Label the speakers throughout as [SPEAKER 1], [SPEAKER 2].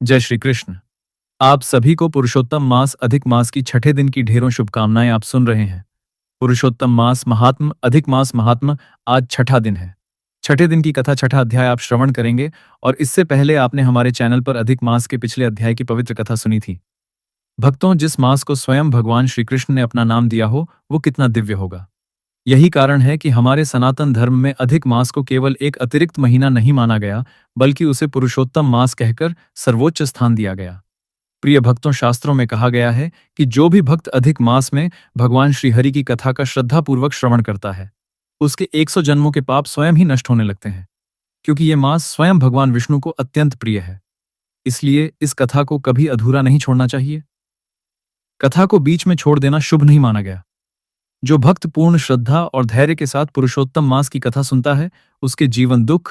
[SPEAKER 1] जय श्री कृष्ण। आप सभी को पुरुषोत्तम मास अधिक मास की छठे दिन की ढेरों शुभकामनाएं। आप सुन रहे हैं पुरुषोत्तम मास महात्म अधिक मास महात्म। आज छठा दिन है। छठे दिन की कथा छठा अध्याय आप श्रवण करेंगे। और इससे पहले आपने हमारे चैनल पर अधिक मास के पिछले अध्याय की पवित्र कथा सुनी थी। भक्तों, जिस मास को स्वयं भगवान श्री कृष्ण ने अपना नाम दिया हो वो कितना दिव्य होगा। यही कारण है कि हमारे सनातन धर्म में अधिक मास को केवल एक अतिरिक्त महीना नहीं माना गया, बल्कि उसे पुरुषोत्तम मास कहकर सर्वोच्च स्थान दिया गया। प्रिय भक्तों, शास्त्रों में कहा गया है कि जो भी भक्त अधिक मास में भगवान श्रीहरि की कथा का श्रद्धापूर्वक श्रवण करता है, उसके 100 जन्मों के पाप स्वयं ही नष्ट होने लगते हैं, क्योंकि ये मास स्वयं भगवान विष्णु को अत्यंत प्रिय है। इसलिए इस कथा को कभी अधूरा नहीं छोड़ना चाहिए। कथा को बीच में छोड़ देना शुभ नहीं माना गया। जो भक्त पूर्ण श्रद्धा और धैर्य के साथ पुरुषोत्तम मास की कथा सुनता है, उसके जीवन दुख,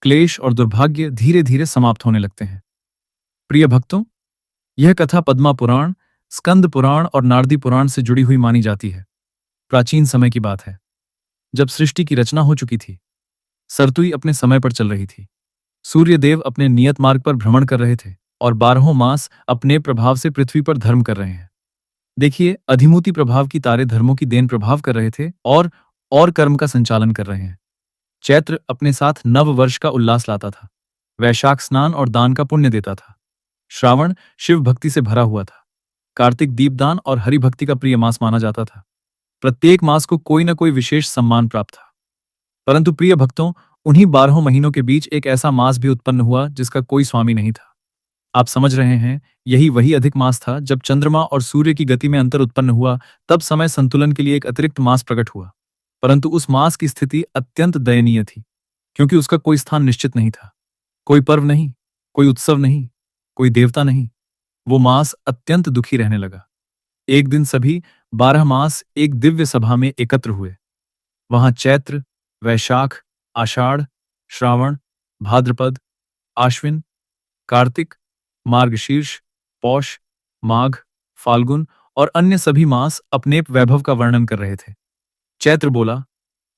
[SPEAKER 1] क्लेश और दुर्भाग्य धीरे धीरे समाप्त होने लगते हैं। प्रिय भक्तों, यह कथा पद्मा पुराण, स्कंद पुराण और नारदी पुराण से जुड़ी हुई मानी जाती है। प्राचीन समय की बात है, जब सृष्टि की रचना हो चुकी थी। सरतुई अपने समय पर चल रही थी। सूर्य देव अपने नियत मार्ग पर भ्रमण कर रहे थे और 12 मास अपने प्रभाव से पृथ्वी पर धर्म कर रहे हैं। देखिए, अधिमूति प्रभाव की तारे धर्मों की देन प्रभाव कर रहे थे और कर्म का संचालन कर रहे हैं। चैत्र अपने साथ नव वर्ष का उल्लास लाता था। वैशाख स्नान और दान का पुण्य देता था। श्रावण शिव भक्ति से भरा हुआ था। कार्तिक दीपदान और हरि भक्ति का प्रिय मास माना जाता था। प्रत्येक मास को कोई न कोई विशेष सम्मान प्राप्त था। परंतु प्रिय भक्तों, उन्हीं 12 महीनों के बीच एक ऐसा मास भी उत्पन्न हुआ जिसका कोई स्वामी नहीं था। आप समझ रहे हैं, यही वही अधिक मास था। जब चंद्रमा और सूर्य की गति में अंतर उत्पन्न हुआ, तब समय संतुलन के लिए एक अतिरिक्त मास प्रकट हुआ। परंतु उस मास की स्थिति अत्यंत दयनीय थी, क्योंकि उसका कोई स्थान निश्चित नहीं था। कोई पर्व नहीं, कोई उत्सव नहीं, कोई देवता नहीं। वो मास अत्यंत दुखी रहने लगा। एक दिन सभी 12 मास एक दिव्य सभा में एकत्र हुए। वहां चैत्र, वैशाख, आषाढ़, श्रावण, भाद्रपद, आश्विन, कार्तिक, मार्गशीर्ष, पौष, माघ, फाल्गुन और अन्य सभी मास अपने वैभव का वर्णन कर रहे थे। चैत्र बोला,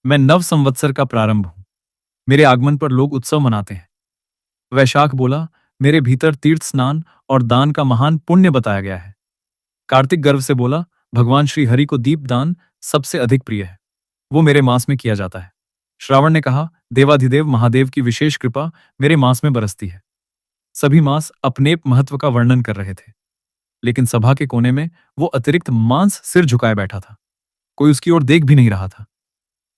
[SPEAKER 1] मैं नव संवत्सर का प्रारंभ हूं। मेरे आगमन पर लोग उत्सव मनाते हैं। वैशाख बोला, मेरे भीतर तीर्थ स्नान और दान का महान पुण्य बताया गया है। कार्तिक गर्व से बोला, भगवान श्री हरि को दीप दान सबसे अधिक प्रिय है। वो मेरे मास में किया जाता है। श्रावण ने कहा, देवाधिदेव महादेव की विशेष कृपा मेरे मास में बरसती है। सभी मास अपने महत्व का वर्णन कर रहे थे, लेकिन सभा के कोने में वो अतिरिक्त मांस सिर झुकाए बैठा था। कोई उसकी ओर देख भी नहीं रहा था।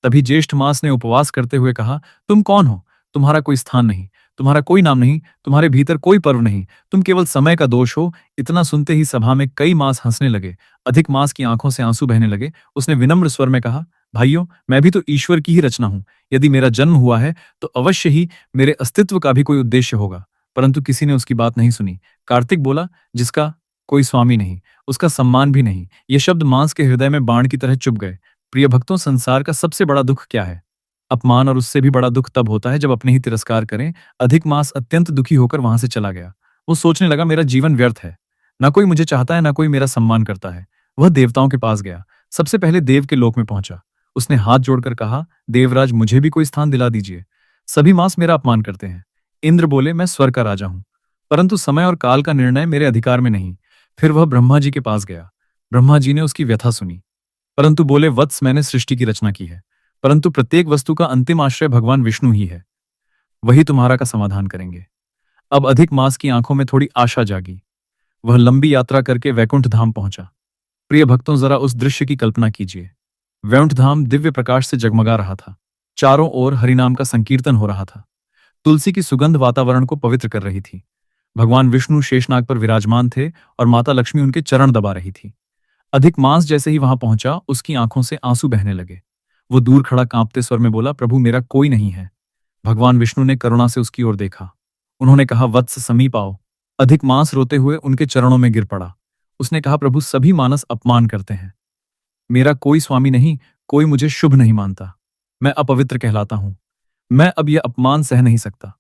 [SPEAKER 1] तभी ज्येष्ठ मास ने उपवास करते हुए कहा, तुम कौन हो? तुम्हारा कोई स्थान नहीं, तुम्हारा कोई नाम नहीं, तुम्हारे भीतर कोई पर्व नहीं, तुम केवल समय का दोष हो। इतना सुनते ही सभा में कई मास हंसने लगे। अधिक मास की आंखों से आंसू बहने लगे। उसने विनम्र स्वर में कहा, भाइयों, मैं भी तो ईश्वर की ही रचना हूं। यदि मेरा जन्म हुआ है तो अवश्य ही मेरे अस्तित्व का भी कोई उद्देश्य होगा। परंतु किसी ने उसकी बात नहीं सुनी। कार्तिक बोला, जिसका कोई स्वामी नहीं, उसका सम्मान भी नहीं। ये शब्द मांस के हृदय में बाण की तरह चुभ गए। प्रिय भक्तों, संसार का सबसे बड़ा दुख क्या है? अपमान। और उससे भी बड़ा दुख तब होता है जब अपने ही तिरस्कार करें। अधिक मास अत्यंत दुखी होकर वहां से चला गया। वो सोचने लगा, मेरा जीवन व्यर्थ है। ना कोई मुझे चाहता है, ना कोई मेरा सम्मान करता है। वह देवताओं के पास गया। सबसे पहले देव के लोक में पहुंचा। उसने हाथ जोड़कर कहा, देवराज, मुझे भी कोई स्थान दिला दीजिए। सभी मास मेरा अपमान करते हैं। इंद्र बोले, मैं स्वर्ग का राजा हूं, परंतु समय और काल का निर्णय मेरे अधिकार में नहीं। फिर वह ब्रह्मा जी के पास गया। ब्रह्मा जी ने उसकी व्यथा सुनी, परंतु बोले, वत्स, मैंने सृष्टि की रचना की है, परंतु प्रत्येक वस्तु का अंतिम आश्रय भगवान विष्णु ही है। वही तुम्हारा का समाधान करेंगे। अब अधिक मास की आंखों में थोड़ी आशा जागी। वह लंबी यात्रा करके वैकुंठ धाम पहुंचा। प्रिय भक्तों, जरा उस दृश्य की कल्पना कीजिए। वैकुंठ धाम दिव्य प्रकाश से जगमगा रहा था। चारों ओर हरिनाम का संकीर्तन हो रहा था। तुलसी की सुगंध वातावरण को पवित्र कर रही थी। भगवान विष्णु शेषनाग पर विराजमान थे और माता लक्ष्मी उनके चरण दबा रही थी। अधिक मास जैसे ही वहां पहुंचा, उसकी आंखों से आंसू बहने लगे। वो दूर खड़ा कांपते स्वर में बोला, प्रभु, मेरा कोई नहीं है। भगवान विष्णु ने करुणा से उसकी ओर देखा। उन्होंने कहा, वत्स, समीप आओ। अधिक मास रोते हुए उनके चरणों में गिर पड़ा। उसने कहा, प्रभु, सभी मानस अपमान करते हैं। मेरा कोई स्वामी नहीं, कोई मुझे शुभ नहीं मानता। मैं अपवित्र कहलाता हूं। मैं अब यह अपमान सह नहीं सकता।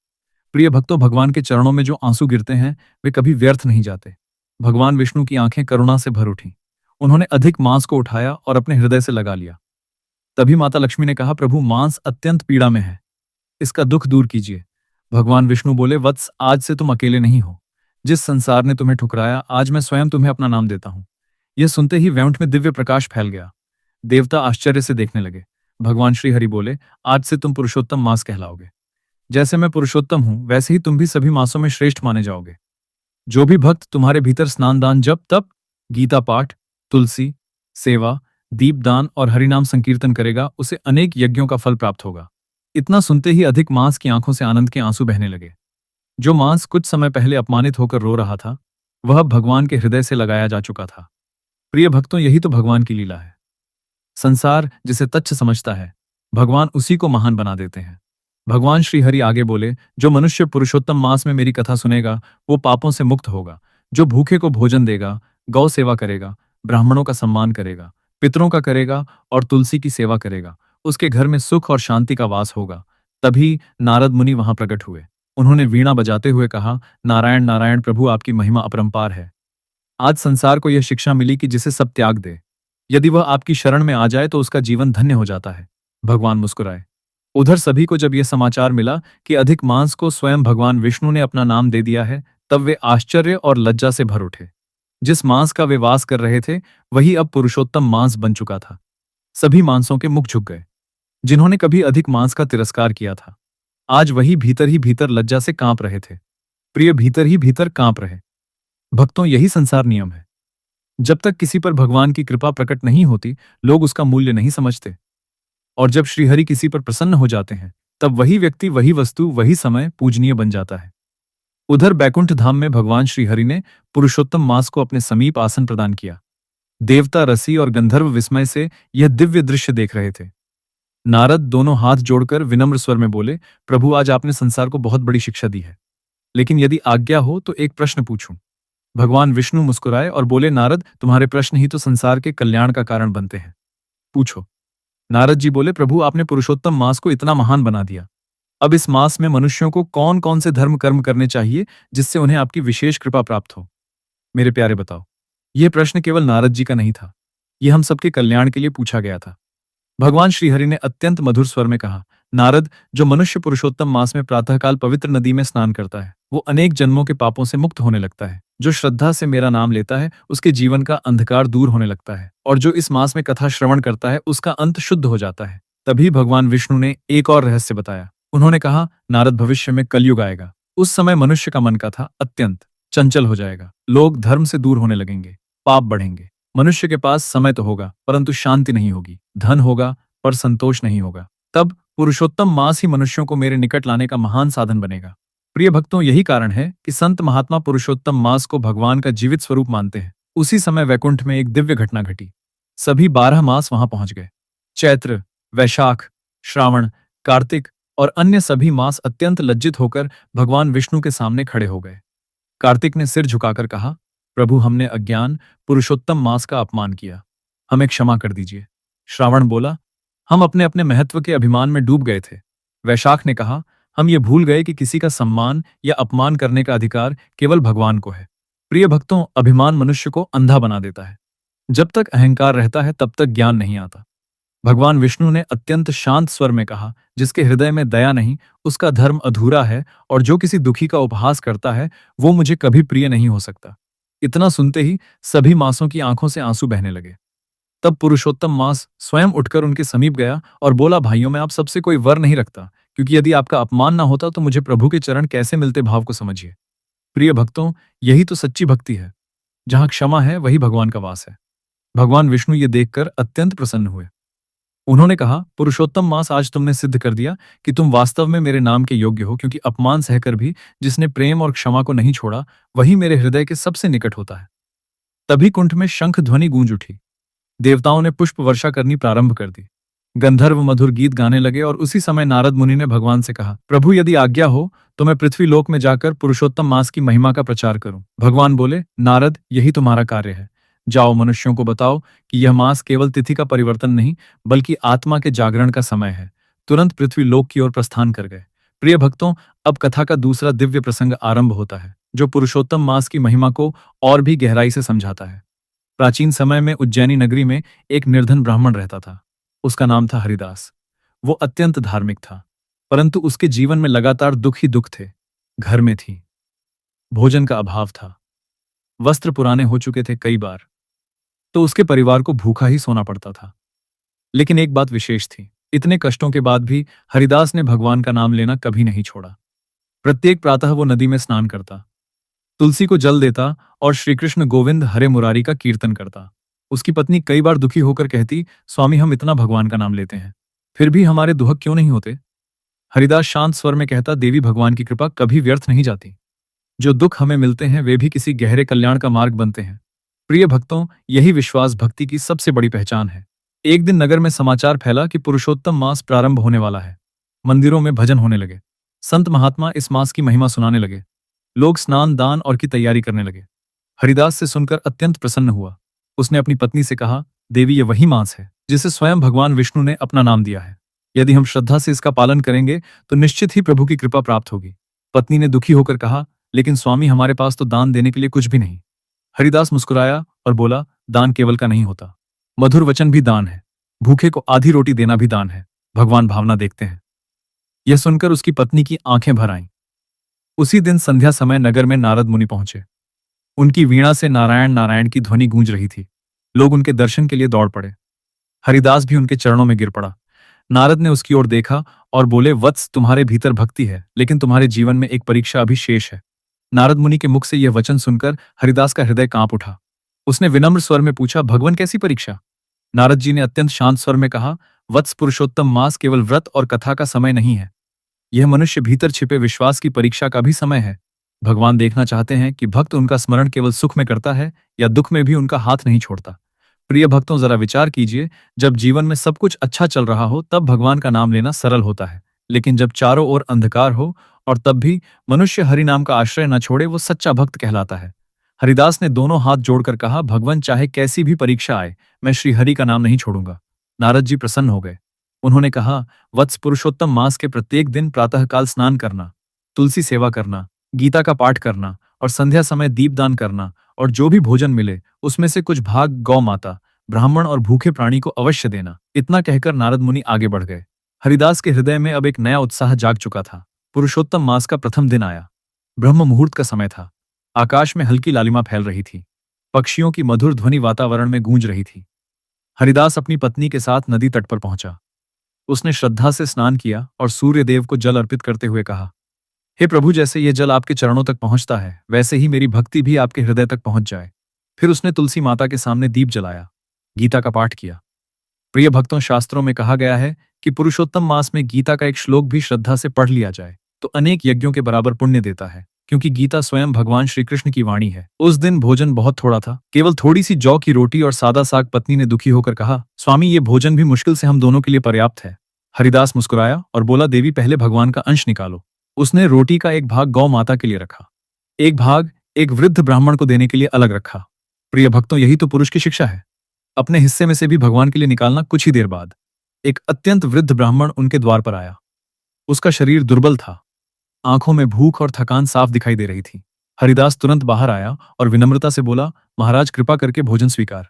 [SPEAKER 1] प्रिय भक्तों, भगवान के चरणों में जो आंसू गिरते हैं वे कभी व्यर्थ नहीं जाते। भगवान विष्णु की आंखें करुणा से भर उठी। उन्होंने अधिक मांस को उठाया और अपने हृदय से लगा लिया। तभी माता लक्ष्मी ने कहा, प्रभु, मांस अत्यंत पीड़ा में है, इसका दुख दूर कीजिए। भगवान विष्णु बोले, वत्स, आज से तुम अकेले नहीं हो। जिस संसार ने तुम्हें ठुकराया, आज मैं स्वयं तुम्हें अपना नाम देता हूँ। यह सुनते ही वैकुंठ में दिव्य प्रकाश फैल गया। देवता आश्चर्य से देखने लगे। भगवान श्री हरि बोले, आज से तुम पुरुषोत्तम मास कहलाओगे। जैसे मैं पुरुषोत्तम हूँ, वैसे ही तुम भी सभी मासों में श्रेष्ठ माने जाओगे। जो भी भक्त तुम्हारे भीतर स्नान दान जप तप, गीता पाठ, तुलसी सेवा, दीपदान और हरिनाम संकीर्तन करेगा, उसे अनेक यज्ञों का फल प्राप्त होगा। इतना सुनते ही अधिक मास की आंखों से आनंद के आंसू बहने लगे। जो मांस कुछ समय पहले अपमानित होकर रो रहा था, वह अब भगवान के हृदय से लगाया जा चुका था। प्रिय भक्तों, यही तो भगवान की लीला है। संसार जिसे तुच्छ समझता है, भगवान उसी को महान बना देते हैं। भगवान श्री हरि आगे बोले, जो मनुष्य पुरुषोत्तम मास में मेरी कथा सुनेगा, वो पापों से मुक्त होगा। जो भूखे को भोजन देगा, गौ सेवा करेगा, ब्राह्मणों का सम्मान करेगा, पितरों का करेगा और तुलसी की सेवा करेगा, उसके घर में सुख और शांति का वास होगा। तभी नारद मुनि वहां प्रकट हुए। उन्होंने वीणा बजाते हुए कहा, नारायण नारायण प्रभु, आपकी महिमा अपरंपार है। आज संसार को यह शिक्षा मिली कि जिसे सब त्याग दे, यदि वह आपकी शरण में आ जाए तो उसका जीवन धन्य हो जाता है। भगवान मुस्कुराए। उधर सभी को जब यह समाचार मिला कि अधिक मांस को स्वयं भगवान विष्णु ने अपना नाम दे दिया है, तब वे आश्चर्य और लज्जा से भर उठे। जिस मांस का वे वास कर रहे थे, वही अब पुरुषोत्तम मांस बन चुका था। सभी मांसों के मुख झुक गए। जिन्होंने कभी अधिक मांस का तिरस्कार किया था, आज वही भीतर ही भीतर लज्जा से कांप रहे थे। प्रिय, भीतर ही भीतर कांप रहे। भक्तों, यही संसार नियम है। जब तक किसी पर भगवान की कृपा प्रकट नहीं होती, लोग उसका मूल्य नहीं समझते। और जब श्रीहरि किसी पर प्रसन्न हो जाते हैं, तब वही व्यक्ति, वही वस्तु, वही समय पूजनीय बन जाता है। उधर बैकुंठ धाम में भगवान श्रीहरि ने पुरुषोत्तम मास को अपने समीप आसन प्रदान किया। देवता रसी और गंधर्व विस्मय से यह दिव्य दृश्य देख रहे थे। नारद दोनों हाथ जोड़कर विनम्र स्वर में बोले, प्रभु, आज आपने संसार को बहुत बड़ी शिक्षा दी है, लेकिन यदि आज्ञा हो तो एक प्रश्न पूछूं। भगवान विष्णु मुस्कुराए और बोले, नारद, तुम्हारे प्रश्न ही तो संसार के कल्याण का कारण बनते हैं। पूछो। नारद जी बोले, प्रभु, आपने पुरुषोत्तम मास को इतना महान बना दिया। अब इस मास में मनुष्यों को कौन कौन से धर्म कर्म करने चाहिए, जिससे उन्हें आपकी विशेष कृपा प्राप्त हो? मेरे प्यारे, बताओ। यह प्रश्न केवल नारद जी का नहीं था, यह हम सबके कल्याण के लिए पूछा गया था। भगवान श्रीहरि ने अत्यंत मधुर स्वर में कहा, नारद, जो मनुष्य पुरुषोत्तम मास में प्रातःकाल पवित्र नदी में स्नान करता है, वो अनेक जन्मों के पापों से मुक्त होने लगता है। जो श्रद्धा से मेरा नाम लेता है, उसके जीवन का अंधकार दूर होने लगता है, और जो इस मास में कथा श्रवण करता है, उसका अंत शुद्ध हो जाता है। तभी भगवान विष्णु ने एक और रहस्य बताया। उन्होंने कहा, नारद, भविष्य में कलयुग आएगा। उस समय मनुष्य का मन का था अत्यंत चंचल हो जाएगा। लोग धर्म से दूर होने लगेंगे, पाप बढ़ेंगे। मनुष्य के पास समय तो होगा, परंतु शांति नहीं होगी। धन होगा, पर संतोष नहीं होगा। तब पुरुषोत्तम मास ही मनुष्यों को मेरे निकट लाने का महान साधन बनेगा। प्रिय भक्तों, यही कारण है कि संत महात्मा पुरुषोत्तम मास को भगवान का जीवित स्वरूप मानते हैं। उसी समय वैकुंठ में एक दिव्य घटना घटी। सभी 12 मास वहां पहुंच गए। चैत्र, वैशाख, श्रावण, कार्तिक और अन्य सभी मास अत्यंत लज्जित होकर भगवान विष्णु के सामने खड़े हो गए। कार्तिक ने सिर झुकाकर कहा, प्रभु, हमने अज्ञान पुरुषोत्तम मास का अपमान किया, हमें क्षमा कर दीजिए। श्रावण बोला, हम अपने अपने महत्व के अभिमान में डूब गए थे। वैशाख ने कहा, हम ये भूल गए कि किसी का सम्मान या अपमान करने का अधिकार केवल भगवान को है। प्रिय भक्तों, अभिमान मनुष्य को अंधा बना देता है। जब तक अहंकार रहता है, तब तक ज्ञान नहीं आता। भगवान विष्णु ने अत्यंत शांत स्वर में कहा, जिसके हृदय में दया नहीं, उसका धर्म अधूरा है, और जो किसी दुखी का उपहास करता है, वो मुझे कभी प्रिय नहीं हो सकता। इतना सुनते ही सभी मासों की आंखों से आंसू बहने लगे। तब पुरुषोत्तम मास स्वयं उठकर उनके समीप गया और बोला, भाइयों, मैं आप सबसे कोई वर नहीं रखता, क्योंकि यदि आपका अपमान ना होता तो मुझे प्रभु के चरण कैसे मिलते, भाव को समझिए। प्रिय भक्तों, यही तो सच्ची भक्ति है। जहां क्षमा है, वही भगवान का वास है। भगवान विष्णु ये देखकर अत्यंत प्रसन्न हुए। उन्होंने कहा, पुरुषोत्तम मास, आज तुमने सिद्ध कर दिया कि तुम वास्तव में मेरे नाम के योग्य हो, क्योंकि अपमान सहकर भी जिसने प्रेम और क्षमा को नहीं छोड़ा, वही मेरे हृदय के सबसे निकट होता है। तभी कुंठ में शंख ध्वनि गूंज उठी। देवताओं ने पुष्प वर्षा करनी प्रारंभ कर दी। गंधर्व मधुर गीत गाने लगे, और उसी समय नारद मुनि ने भगवान से कहा, प्रभु, यदि आज्ञा हो तो मैं पृथ्वी लोक में जाकर पुरुषोत्तम मास की महिमा का प्रचार करूं। भगवान बोले, नारद, यही तुम्हारा कार्य है। जाओ, मनुष्यों को बताओ कि यह मास केवल तिथि का परिवर्तन नहीं, बल्कि आत्मा के जागरण का समय है। तुरंत पृथ्वी लोक की ओर प्रस्थान कर गए। प्रिय भक्तों, अब कथा का दूसरा दिव्य प्रसंग आरंभ होता है, जो पुरुषोत्तम मास की महिमा को और भी गहराई से समझाता है। प्राचीन समय में उज्जैनी नगरी में एक निर्धन ब्राह्मण रहता था। उसका नाम था हरिदास। वो अत्यंत धार्मिक था, परंतु उसके जीवन में लगातार दुख ही दुख थे। घर में थी भोजन का अभाव था, वस्त्र पुराने हो चुके थे कई बार, तो उसके परिवार को भूखा ही सोना पड़ता था। लेकिन एक बात विशेष थी, इतने कष्टों के बाद भी हरिदास ने भगवान का नाम लेना कभी नहीं छोड़ा। प्रत्येक प्रातः वो नदी में स्नान करता, तुलसी को जल देता और श्री कृष्ण गोविंद हरे मुरारी का कीर्तन करता। उसकी पत्नी कई बार दुखी होकर कहती, स्वामी हम इतना भगवान का नाम लेते हैं, फिर भी हमारे दुहक क्यों नहीं होते? हरिदास शांत स्वर में कहता, देवी भगवान की कृपा कभी व्यर्थ नहीं जाती। जो दुख हमें मिलते हैं वे भी किसी गहरे कल्याण का मार्ग बनते हैं। प्रिय भक्तों, यही विश्वास भक्ति की सबसे बड़ी पहचान है। एक दिन नगर में समाचार फैला कि पुरुषोत्तम मास प्रारंभ होने वाला है। मंदिरों में भजन होने लगे, संत महात्मा इस मास की महिमा सुनाने लगे, लोग स्नान दान और की तैयारी करने लगे। हरिदास से सुनकर अत्यंत प्रसन्न हुआ। उसने अपनी पत्नी से कहा, देवी ये वही मास है जिसे स्वयं भगवान विष्णु ने अपना नाम दिया है। यदि हम श्रद्धा से इसका पालन करेंगे तो निश्चित ही प्रभु की कृपा प्राप्त होगी। पत्नी ने दुखी होकर कहा, लेकिन स्वामी हमारे पास तो दान देने के लिए कुछ भी नहीं। हरिदास मुस्कुराया और बोला, दान केवल का नहीं होता, मधुर वचन भी दान है, भूखे को आधी रोटी देना भी दान है। भगवान भावना देखते हैं। यह सुनकर उसकी पत्नी की आंखें भर आईं। उसी दिन संध्या समय नगर में नारद मुनि पहुंचे। उनकी वीणा से नारायण नारायण की ध्वनि गूंज रही थी। लोग उनके दर्शन के लिए दौड़ पड़े। हरिदास भी उनके चरणों में गिर पड़ा। नारद ने उसकी ओर देखा और बोले, वत्स तुम्हारे भीतर भक्ति है, लेकिन तुम्हारे जीवन में एक परीक्षा अभी शेष है। नारद मुनि के मुख से यह वचन सुनकर हरिदास का हृदय कांप उठा। उसने विनम्र स्वर में पूछा, भगवान कैसी परीक्षा? नारद जी ने अत्यंत शांत स्वर में कहा, वत्स पुरुषोत्तम मास केवल व्रत और कथा का समय नहीं है। यह मनुष्य भीतर छिपे विश्वास की परीक्षा का भी समय है। भगवान देखना चाहते हैं कि भक्त उनका स्मरण केवल सुख में करता है या दुख में भी उनका हाथ नहीं छोड़ता। प्रिय भक्तों, जरा विचार कीजिए, जब जीवन में सब कुछ अच्छा चल रहा हो तब भगवान का नाम लेना सरल होता है, लेकिन जब चारों ओर अंधकार हो और तब भी मनुष्य हरि नाम का आश्रय न छोड़े, वो सच्चा भक्त कहलाता है। हरिदास ने दोनों हाथ जोड़कर कहा, भगवान चाहे कैसी भी परीक्षा आए, मैं श्री हरि का नाम नहीं छोड़ूंगा। नारद जी प्रसन्न हो गए। उन्होंने कहा, वत्स पुरुषोत्तम मास के प्रत्येक दिन प्रातःकाल स्नान करना, तुलसी सेवा करना, गीता का पाठ करना और संध्या समय दीपदान करना, और जो भी भोजन मिले उसमें से कुछ भाग गौ माता, ब्राह्मण और भूखे प्राणी को अवश्य देना। इतना कहकर नारद मुनि आगे बढ़ गए। हरिदास के हृदय में अब एक नया उत्साह जाग चुका था। पुरुषोत्तम मास का प्रथम दिन आया। ब्रह्म मुहूर्त का समय था। आकाश में हल्की लालिमा फैल रही थी। पक्षियों की मधुर ध्वनि वातावरण में गूंज रही थी। हरिदास अपनी पत्नी के साथ नदी तट पर पहुंचा। उसने श्रद्धा से स्नान किया और सूर्य देव को जल अर्पित करते हुए कहा, हे प्रभु, जैसे ये जल आपके चरणों तक पहुंचता है वैसे ही मेरी भक्ति भी आपके हृदय तक पहुंच जाए। फिर उसने तुलसी माता के सामने दीप जलाया, गीता का पाठ किया। प्रिय भक्तों, शास्त्रों में कहा गया है कि पुरुषोत्तम मास में गीता का एक श्लोक भी श्रद्धा से पढ़ लिया जाए तो अनेक यज्ञों के बराबर पुण्य देता है, क्योंकि गीता स्वयं भगवान श्री कृष्ण की वाणी है। उस दिन भोजन बहुत थोड़ा था, केवल थोड़ी सी जौ की रोटी और सादा साग। पत्नी ने दुखी होकर कहा, स्वामी ये भोजन भी मुश्किल से हम दोनों के लिए पर्याप्त है। हरिदास मुस्कुराया और बोला, देवी पहले भगवान का अंश निकालो। उसने रोटी का एक भाग गौ माता के लिए रखा, एक भाग एक वृद्ध ब्राह्मण को देने के लिए अलग रखा। प्रिय भक्तों, यही तो पुरुष की शिक्षा है, अपने हिस्से में से भी भगवान के लिए निकालना। कुछ ही देर बाद एक अत्यंत वृद्ध ब्राह्मण उनके द्वार पर आया। उसका शरीर दुर्बल था, आंखों में भूख और थकान साफ दिखाई दे रही थी। हरिदास तुरंत बाहर आया और विनम्रता से बोला, महाराज कृपा करके भोजन स्वीकार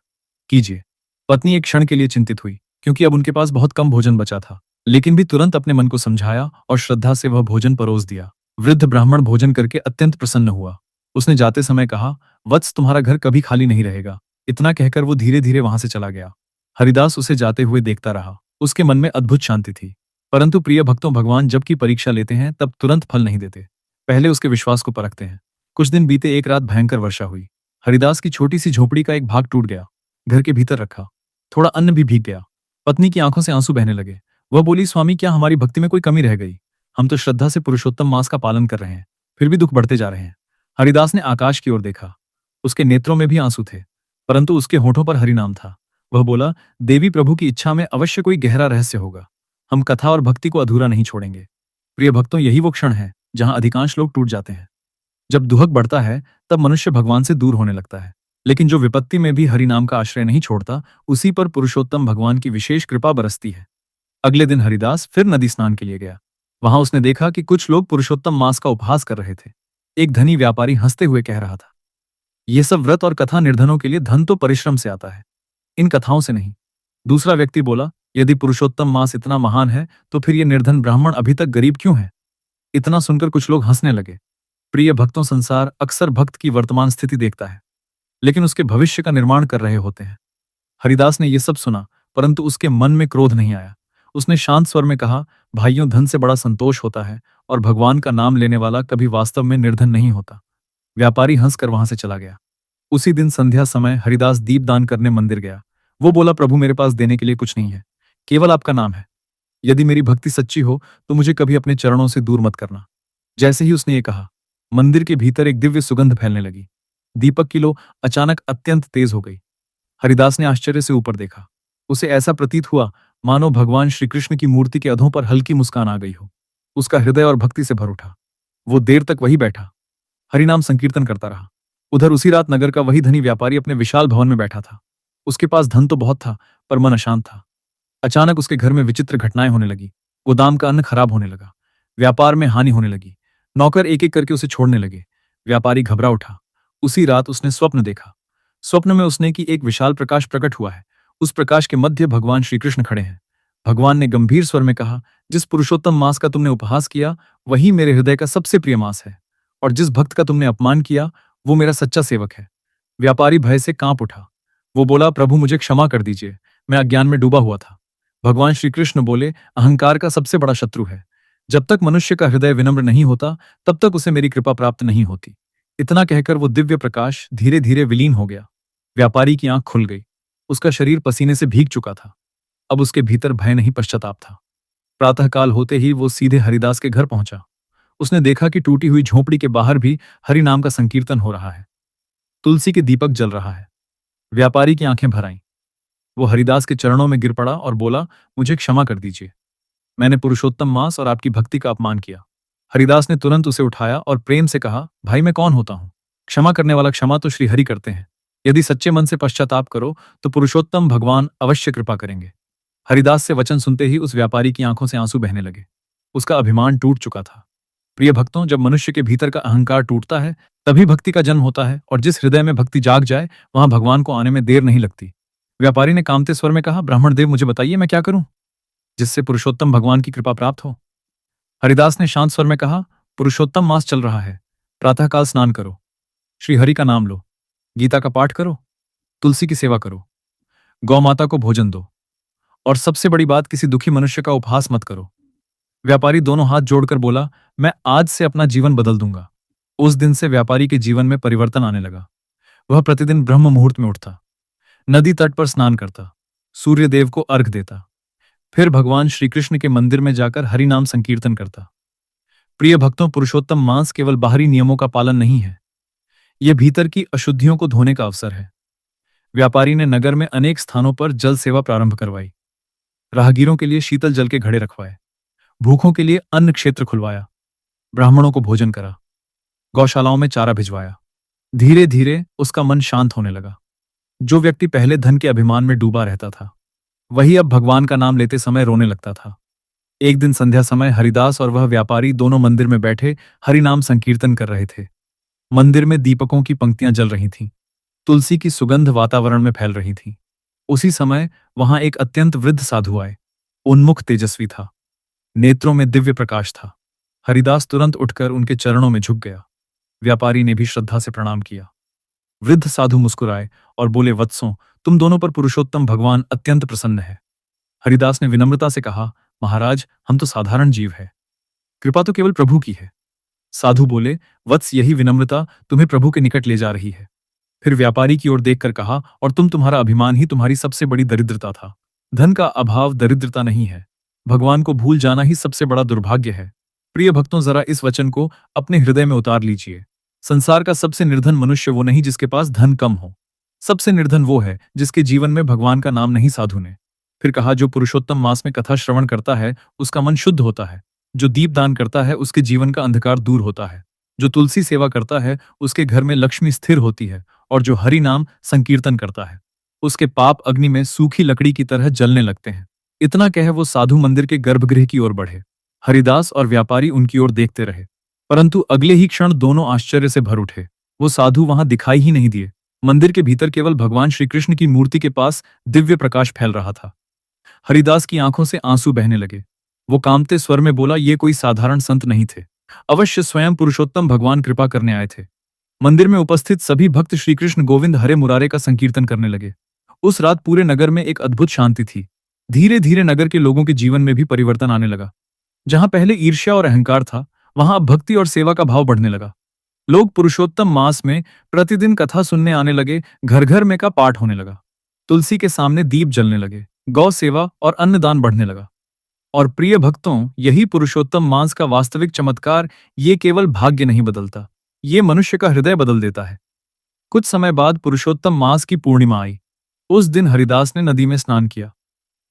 [SPEAKER 1] कीजिए। पत्नी एक क्षण के लिए चिंतित हुई, क्योंकि अब उनके पास बहुत कम भोजन बचा था, लेकिन भी तुरंत अपने मन को समझाया और श्रद्धा से वह भोजन परोस दिया। वृद्ध ब्राह्मण भोजन करके अत्यंत प्रसन्न हुआ। उसने जाते समय कहा, वत्स तुम्हारा घर कभी खाली नहीं रहेगा। इतना कहकर वो धीरे धीरे वहां से चला गया। हरिदास उसे जाते हुए देखता रहा। उसके मन में अद्भुत शांति थी। परंतु प्रिय भक्तों, भगवान जब की परीक्षा लेते हैं तब तुरंत फल नहीं देते, पहले उसके विश्वास को परखते हैं। कुछ दिन बीते, एक रात भयंकर वर्षा हुई। हरिदास की छोटी सी झोपड़ी का एक भाग टूट गया, घर के भीतर रखा। थोड़ा अन्न भी भीग गया। पत्नी की आंखों से आंसू बहने लगे। वह बोली, स्वामी क्या हमारी भक्ति में कोई कमी रह गई? हम तो श्रद्धा से पुरुषोत्तम मास का पालन कर रहे हैं, फिर भी दुख बढ़ते जा रहे हैं। हरिदास ने आकाश की ओर देखा। उसके नेत्रों में भी आंसू थे, परंतु उसके होठों पर हरिनाम था। वह बोला, देवी प्रभु की इच्छा में अवश्य कोई गहरा रहस्य होगा। हम कथा और भक्ति को अधूरा नहीं छोड़ेंगे। प्रिय भक्तों, यही वो क्षण है जहां अधिकांश लोग टूट जाते हैं। जब दुहक बढ़ता है तब मनुष्य भगवान से दूर होने लगता है, लेकिन जो विपत्ति में भी हरि नाम का आश्रय नहीं छोड़ता, उसी पर पुरुषोत्तम भगवान की विशेष कृपा बरसती है। अगले दिन हरिदास फिर नदी स्नान के लिए गया। वहां उसने देखा कि कुछ लोग पुरुषोत्तम मास का उपहास कर रहे थे। एक धनी व्यापारी हंसते हुए कह रहा था, ये सब व्रत और कथा निर्धनों के लिए, धन तो परिश्रम से आता है, इन कथाओं से नहीं। दूसरा व्यक्ति बोला, यदि पुरुषोत्तम मास इतना महान है तो फिर ये निर्धन ब्राह्मण अभी तक गरीब क्यों है? इतना सुनकर कुछ लोग हंसने लगे। प्रिय भक्तों, संसार अक्सर भक्त की वर्तमान स्थिति देखता है, लेकिन उसके भविष्य का निर्माण कर रहे होते हैं। हरिदास ने यह सब सुना, परंतु उसके मन में क्रोध नहीं आया। उसने शांत स्वर में कहा, भाइयों, धन से बड़ा संतोष होता है और भगवान का नाम लेने वाला कभी वास्तव में निर्धन नहीं होता। व्यापारी हंसकर वहां से चला गया। उसी दिन संध्या समय हरिदास दीपदान करने मंदिर गया। वो बोला, प्रभु, मेरे पास देने के लिए कुछ नहीं है, केवल आपका नाम है। यदि मेरी भक्ति सच्ची हो तो मुझे कभी अपने चरणों से दूर मत करना। जैसे ही उसने ये कहा, मंदिर के भीतर एक दिव्य सुगंध फैलने लगी। दीपक की लो अचानक अत्यंत तेज हो गई। हरिदास ने आश्चर्य से ऊपर देखा। उसे ऐसा प्रतीत हुआ मानो भगवान श्री कृष्ण की मूर्ति के अधों पर हल्की मुस्कान आ गई हो। उसका हृदय और भक्ति से भर उठा। वो देर तक वही बैठा, हरिनाम संकीर्तन करता रहा। उधर उसी रात नगर का वही धनी व्यापारी अपने विशाल भवन में बैठा था। उसके पास धन तो बहुत था, पर मन अशांत था। अचानक उसके घर में विचित्र घटनाएं होने लगी। गोदाम का अन्न खराब होने लगा, व्यापार में हानि होने लगी, नौकर एक एक करके उसे छोड़ने लगे। व्यापारी घबरा उठा। उसी रात उसने स्वप्न देखा। स्वप्न में उसने कि एक विशाल प्रकाश प्रकट हुआ है। उस प्रकाश के मध्य भगवान श्री कृष्ण खड़े हैं। भगवान ने गंभीर स्वर में कहा, जिस पुरुषोत्तम मास का तुमने उपहास किया वही मेरे हृदय का सबसे प्रिय मास है, और जिस भक्त का तुमने अपमान किया वो मेरा सच्चा सेवक है। व्यापारी भय से कांप उठा। वो बोला, प्रभु, मुझे क्षमा कर दीजिए, मैं अज्ञान में डूबा हुआ था। भगवान श्री कृष्ण बोले, अहंकार का सबसे बड़ा शत्रु है। जब तक मनुष्य का हृदय विनम्र नहीं होता तब तक उसे मेरी कृपा प्राप्त नहीं होती। इतना कहकर वो दिव्य प्रकाश धीरे धीरे विलीन हो गया। व्यापारी की आंख खुल गई। उसका शरीर पसीने से भीग चुका था। अब उसके भीतर भय नहीं, पश्चाताप था। प्रातःकाल होते ही वो सीधे हरिदास के घर पहुंचा। उसने देखा कि टूटी हुई झोपड़ी के बाहर भी हरि नाम का संकीर्तन हो रहा है। तुलसी के दीपक जल रहा है। व्यापारी की आंखें भर आईं। वो हरिदास के चरणों में गिर पड़ा और बोला, मुझे क्षमा कर दीजिए, मैंने पुरुषोत्तम मास और आपकी भक्ति का अपमान किया। हरिदास ने तुरंत उसे उठाया और प्रेम से कहा, भाई, मैं कौन होता हूं? क्षमा करने वाला क्षमा तो श्री हरि करते हैं। यदि सच्चे मन से पश्चाताप करो तो पुरुषोत्तम भगवान अवश्य कृपा करेंगे। हरिदास से वचन सुनते ही उस व्यापारी की आंखों से आंसू बहने लगे। उसका अभिमान टूट चुका था। प्रिय भक्तों, जब मनुष्य के भीतर का अहंकार टूटता है तभी भक्ति का जन्म होता है, और जिस हृदय में भक्ति जाग जाए वहां भगवान को आने में देर नहीं लगती। व्यापारी ने कामते स्वर में कहा, ब्राह्मण देव, मुझे बताइए, मैं क्या करूं जिससे पुरुषोत्तम भगवान की कृपा प्राप्त हो? हरिदास ने शांत स्वर में कहा, पुरुषोत्तम मास चल रहा है, प्रातःकाल स्नान करो, श्री हरि का नाम लो, गीता का पाठ करो, तुलसी की सेवा करो, गौ माता को भोजन दो, और सबसे बड़ी बात, किसी दुखी मनुष्य का उपहास मत करो। व्यापारी दोनों हाथ जोड़कर बोला, मैं आज से अपना जीवन बदल दूंगा। उस दिन से व्यापारी के जीवन में परिवर्तन आने लगा। वह प्रतिदिन ब्रह्म मुहूर्त में उठता, नदी तट पर स्नान करता, सूर्य देव को अर्घ देता, फिर भगवान श्री कृष्ण के मंदिर में जाकर हरि नाम संकीर्तन करता। प्रिय भक्तों, पुरुषोत्तम मास केवल बाहरी नियमों का पालन नहीं है, यह भीतर की अशुद्धियों को धोने का अवसर है। व्यापारी ने नगर में अनेक स्थानों पर जल सेवा प्रारंभ करवाई, राहगीरों के लिए शीतल जल के घड़े रखवाए, भूखों के लिए अन्न क्षेत्र खुलवाया, ब्राह्मणों को भोजन करा, गौशालाओं में चारा भिजवाया। धीरे धीरे उसका मन शांत होने लगा। जो व्यक्ति पहले धन के अभिमान में डूबा रहता था वही अब भगवान का नाम लेते समय रोने लगता था। एक दिन संध्या समय हरिदास और वह व्यापारी दोनों मंदिर में बैठे हरि नाम संकीर्तन कर रहे थे। मंदिर में दीपकों की पंक्तियां जल रही थीं, तुलसी की सुगंध वातावरण में फैल रही थी। उसी समय वहां एक अत्यंत वृद्ध साधु आए। उन्मुख तेजस्वी था, नेत्रों में दिव्य प्रकाश था। हरिदास तुरंत उठकर उनके चरणों में झुक गया। व्यापारी ने भी श्रद्धा से प्रणाम किया। वृद्ध साधु मुस्कुराए और बोले, वत्सों, तुम दोनों पर पुरुषोत्तम भगवान अत्यंत प्रसन्न है। हरिदास ने विनम्रता से कहा, महाराज, हम तो साधारण जीव है, कृपा तो केवल प्रभु की है। साधु बोले, वत्स, यही विनम्रता तुम्हें प्रभु के निकट ले जा रही है। फिर व्यापारी की ओर देखकर कहा, और तुम्हारा अभिमान ही तुम्हारी सबसे बड़ी दरिद्रता था। धन का अभाव दरिद्रता नहीं है, भगवान को भूल जाना ही सबसे बड़ा दुर्भाग्य है। प्रिय भक्तों, जरा इस वचन को अपने हृदय में उतार लीजिए। संसार का सबसे निर्धन मनुष्य वो नहीं जिसके पास धन कम हो, सबसे निर्धन वो है जिसके जीवन में भगवान का नाम नहीं साधु ने। फिर कहा, जो पुरुषोत्तम मास में कथा श्रवण करता है उसका मन शुद्ध होता है, जो दीपदान करता है उसके जीवन का अंधकार दूर होता है, जो तुलसी सेवा करता है उसके घर में लक्ष्मी स्थिर होती है, और जो हरि नाम संकीर्तन करता है उसके पाप अग्नि में सूखी लकड़ी की तरह जलने लगते हैं। इतना कह वो साधु मंदिर के गर्भगृह की ओर बढ़े। हरिदास और व्यापारी उनकी ओर देखते रहे, परंतु अगले ही क्षण दोनों आश्चर्य से भर उठे। वो साधु वहां दिखाई ही नहीं दिए। मंदिर के भीतर केवल भगवान श्री कृष्ण की मूर्ति के पास दिव्य प्रकाश फैल रहा था। हरिदास की आंखों से आंसू बहने लगे। वो कांपते स्वर में बोला, ये कोई साधारण संत नहीं थे, अवश्य स्वयं पुरुषोत्तम भगवान कृपा करने आए थे। मंदिर में उपस्थित सभी भक्त श्री कृष्ण गोविंद हरे मुरारे का संकीर्तन करने लगे। उस रात पूरे नगर में एक अद्भुत शांति थी। धीरे धीरे नगर के लोगों के जीवन में भी परिवर्तन आने लगा। जहां पहले ईर्ष्या और अहंकार था, वहां अब भक्ति और सेवा का भाव बढ़ने लगा। लोग पुरुषोत्तम मास में प्रतिदिन कथा सुनने आने लगे, घर घर में का पाठ होने लगा। तुलसी के सामने दीप जलने लगे, गौ सेवा और अन्नदान बढ़ने लगा। और प्रिय भक्तों, यही पुरुषोत्तम मास का वास्तविक चमत्कार, ये केवल भाग्य नहीं बदलता, ये मनुष्य का हृदय बदल देता है। कुछ समय बाद पुरुषोत्तम मास की पूर्णिमा आई। उस दिन हरिदास ने नदी में स्नान किया,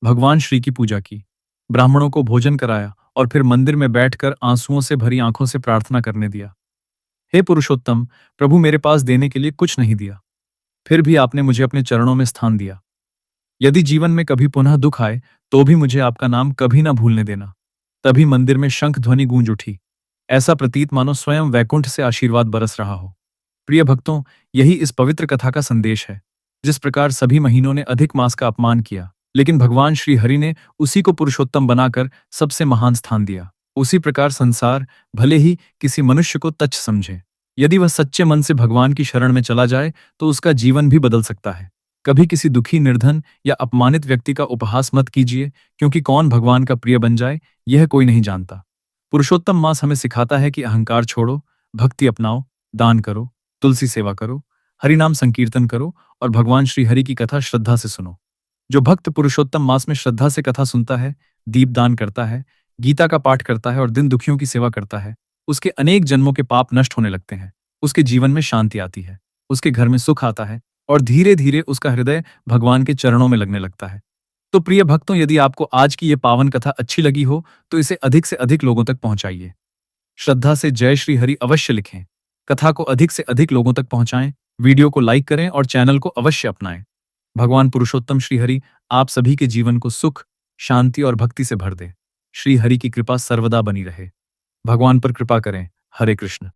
[SPEAKER 1] भगवान श्री की पूजा की, ब्राह्मणों को भोजन कराया और फिर मंदिर में बैठकर आंसुओं से भरी आंखों से प्रार्थना करने दिया। हे पुरुषोत्तम, प्रभु मेरे पास देने के लिए कुछ नहीं दिया, फिर भी आपने मुझे अपने चरणों में स्थान दिया। यदि जीवन में कभी पुनः दुख आए, तो भी मुझे आपका नाम कभी ना भूलने देना। तभी मंदिर में शंख ध्वनि गूंज उठी। ऐसा प्रतीत मानो स्वयं वैकुंठ से आशीर्वाद बरस रहा हो। प्रिय भक्तों, यही इस पवित्र कथा का संदेश है। जिस प्रकार सभी महीनों ने अधिक मास का अपमान किया, लेकिन भगवान श्री हरि ने उसी को पुरुषोत्तम बनाकर सबसे महान स्थान दिया, उसी प्रकार संसार भले ही किसी मनुष्य को तुच्छ समझे, यदि वह सच्चे मन से भगवान की शरण में चला जाए तो उसका जीवन भी बदल सकता है। कभी किसी दुखी, निर्धन या अपमानित व्यक्ति का उपहास मत कीजिए, क्योंकि कौन भगवान का प्रिय बन जाए, यह कोई नहीं जानता। पुरुषोत्तम मास हमें सिखाता है कि अहंकार छोड़ो, भक्ति अपनाओ, दान करो, तुलसी सेवा करो, हरि नाम संकीर्तन करो और भगवान श्री हरि की कथा श्रद्धा से सुनो। जो भक्त पुरुषोत्तम मास में श्रद्धा से कथा सुनता है, दीपदान करता है, गीता का पाठ करता है और दिन दुखियों की सेवा करता है, उसके अनेक जन्मों के पाप नष्ट होने लगते हैं, उसके जीवन में शांति आती है, उसके घर में सुख आता है और धीरे धीरे उसका हृदय भगवान के चरणों में लगने लगता है। तो प्रिय भक्तों, यदि आपको आज की ये पावन कथा अच्छी लगी हो, तो इसे अधिक से अधिक लोगों तक पहुंचाइए। श्रद्धा से जय श्री हरि अवश्य लिखें। कथा को अधिक से अधिक लोगों तक पहुंचाएं, वीडियो को लाइक करें और चैनल को अवश्य अपनाएं। भगवान पुरुषोत्तम श्री हरि आप सभी के जीवन को सुख, शांति और भक्ति से भर दे। श्री हरि की कृपा सर्वदा बनी रहे। भगवान पर कृपा करें। हरे कृष्ण।